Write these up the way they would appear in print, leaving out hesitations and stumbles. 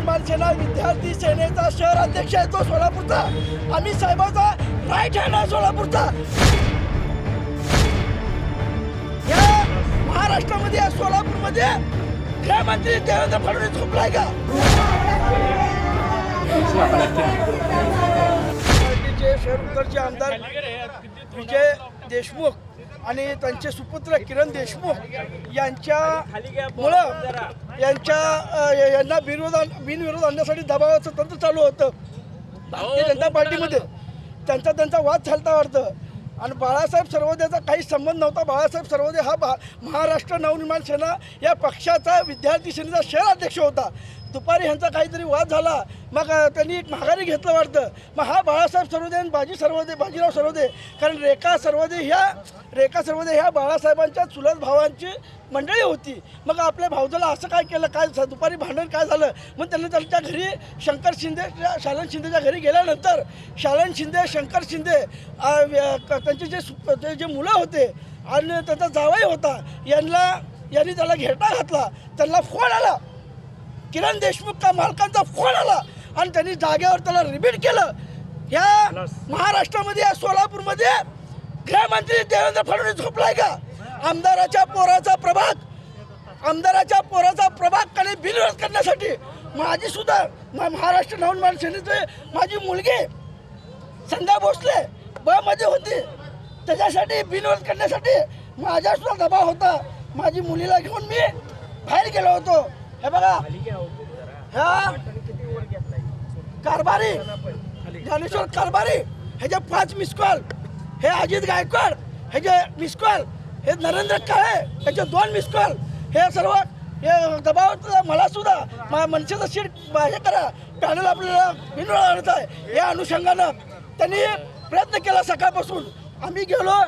नवनिर्माण सेना विद्यार्थी सेनेचा शहर अध्यक्ष आहे तो सोलापूरचा. आम्ही साहेबाचा राईट हँड आहे सोलापूरचा. या महाराष्ट्रामध्ये या सोलापूरमध्ये गृहमंत्री देवेंद्र फडणवीस झोपलाय का? पार्टीचे शहर उत्तरचे आमदार विजय देशमुख आणि त्यांचे सुपुत्र किरण देशमुख यांच्यामुळं यांना बिनविरोध आणण्यासाठी दबावाचं तंत्र चालू होतं भारतीय जनता पार्टीमध्ये. त्यांचा वाद चालता वाटतं. आणि बाळासाहेब सर्वोदयाचा काही संबंध नव्हता. बाळासाहेब सर्वोदय हा महाराष्ट्र नवनिर्माण सेना या पक्षाचा विद्यार्थी सेनेचा शहर अध्यक्ष होता. दुपारी ह्यांचा काहीतरी वाद झाला, मग त्यांनी माघारी घेतलं वाटतं. मग हा बाळासाहेब सर्वोदय आणि बाजीराव सर्वोदय, कारण रेखा सर्वोदय ह्या बाळासाहेबांच्या चुलत भावांची मंडळी होती. मग आपल्या भाऊजाला असं काय केलं, काय दुपारी भांडण काय झालं, मग त्यांनी त्यांच्या घरी शालन शिंदेच्या घरी गेल्यानंतर शालन शिंदे, शंकर शिंदे त्यांचे जे मुलं होते आणि त्याचा जावई होता यांनी त्याला घेरटा घातला. त्यांना फोन आला, किरण देशमुख मालकांचा फोन आला आणि त्यांनी जागेवर त्याला रिपीट केलं. ह्या महाराष्ट्रामध्ये या सोलापूरमध्ये गृहमंत्री देवेंद्र फडणवीस झोपलाय का? आमदाराच्या पोराचा प्रभाग खाली बिनविरोध करण्यासाठी माझी सुद्धा महाराष्ट्र नवनिर्माण सेनेचे माझी मुलगी संध्या भोसले ब मध्ये होती. त्याच्यासाठी बिनविरोध करण्यासाठी माझ्या सुद्धा दबाव होता. माझी मुलीला घेऊन मी बाहेर गेलो होतो. हे बघा, ह्या कारभारी ज्ञानेश्वर कारभारी ह्याचे 5 मिस कॉल, हे अजित गायकवाड ह्याचे मिस कॉल, हे नरेंद्र काळे ह्याचे 2 मिस कॉल, हे सर्व हे दबाव मला सुद्धा मनसेचं सीट हे करा, पॅनल आपल्याला बिनविरोध आणत आहे. या अनुषंगानं त्यांनी प्रयत्न केला सकाळपासून. आम्ही गेलो,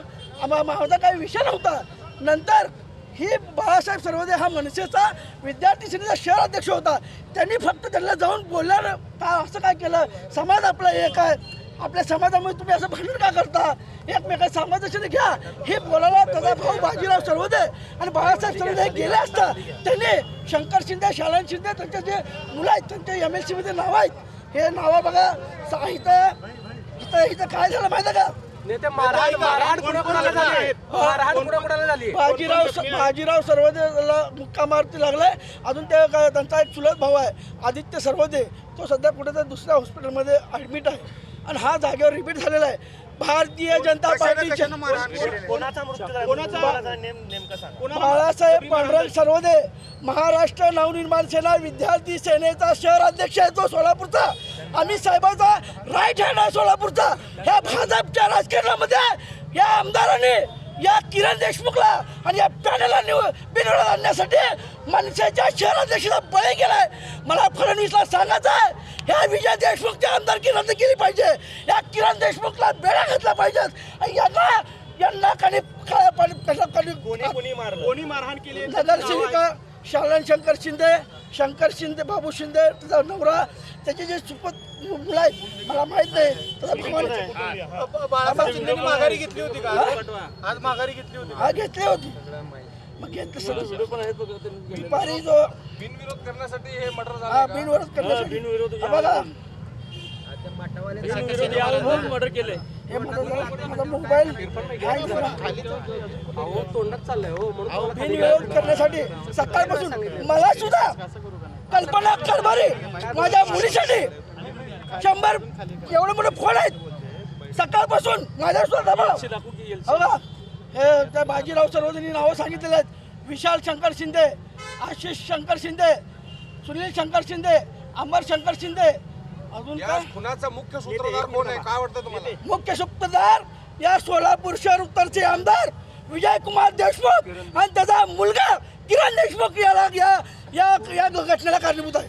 माझा काही विषय नव्हता. नंतर ही बाळासाहेब सर्वोदय हा मनसेचा विद्यार्थी सेनेचा शहर अध्यक्ष होता. त्यांनी फक्त त्यांना जाऊन बोलल्यानं का असं काय केलं, समाज आपला एक आहे, आपल्या समाजामध्ये तुम्ही असं भांडण का करता, एकमेका समाजाशी घ्या, हे बोलायला त्याचा भाऊ बाजीराव सर्वोदय आणि बाळासाहेब सर्वोदय गेले असता त्यांनी शंकर शिंदे, शालन शिंदे त्यांचे जे मुलं आहेत त्यांचे MLC मध्ये नावं आहेत. हे नावं बघा. इथं काय झालं माहिती का? बाजीराव सर्वोदयला मुक्का मारती लागलाय. अजून त्यांचा एक चुलत भाऊ आहे आदित्य सर्वोदय, तो सध्या कुठेतरी दुसऱ्या हॉस्पिटलमध्ये ॲडमिट आहे आणि हा जागेवर रिपीट झालेला आहे. भारतीय जनता पार्टीचे बाळासाहेब पांडुरंग सर्वोदय महाराष्ट्र नवनिर्माण सेना विद्यार्थी सेनेचा शहर अध्यक्ष आहे तो सोलापूरचा. आम्ही साहेबाचा राईट हँड आहे सोलापूरचा. ह्या भाजपच्या राजकारणामध्ये या आमदारांनी या किरण देशमुखला आणि या पॅनलला बिनविरोध आणण्यासाठी मनसेच्या शहराध्यक्षाचा बळी गेलाय. मला फडणवीसला सांगायचं आहे, ह्या विजय देशमुखची आमदारकी रद्द केली पाहिजे. या किरण देशमुखला बेड्या घातल्या पाहिजेत. यांना काही कोणी मारहाण केली? नगरसेविका शालन शंकर शिंदे, बाबू शिंदे त्याचा नवरा, त्याचे जे सुपत मुलं आहेत मला माहित नाही. माघारी घेतली होती का आज? माघारी घेतली होती? हा घेतली होती. मग दुपारी जो बिनविरोध करण्यासाठी हे मर्डर झालं. हा बिनविरोध करण्यासाठी बघा मर्डर केलंय. हे माझा मोबाईल तोंडात चाललंय हो, बिनविरोध करण्यासाठी सकाळपासून मला सुद्धा कल्पना कारभारी माझ्या मुलीसाठी 100 एवढे मोठे फोन आहेत सकाळपासून माझ्या सुद्धा दबाव. बघा, हे त्या बाजीराव सर्वोदयांनी नावं सांगितलेले आहेत. विशाल शंकर शिंदे, आशिष शंकर शिंदे, सुनील शंकर शिंदे, अमर शंकर शिंदे. अजून काय खुनाचा मुख्य सूत्रधार कोण आहे, काय वाटतं तुम्हाला? मुख्य सूत्रधार या सोलापूर शहर उत्तरचे आमदार विजय कुमार देशमुख आणि त्याचा मुलगा किरण देशमुख या घटनेला कारणीभूत आहे.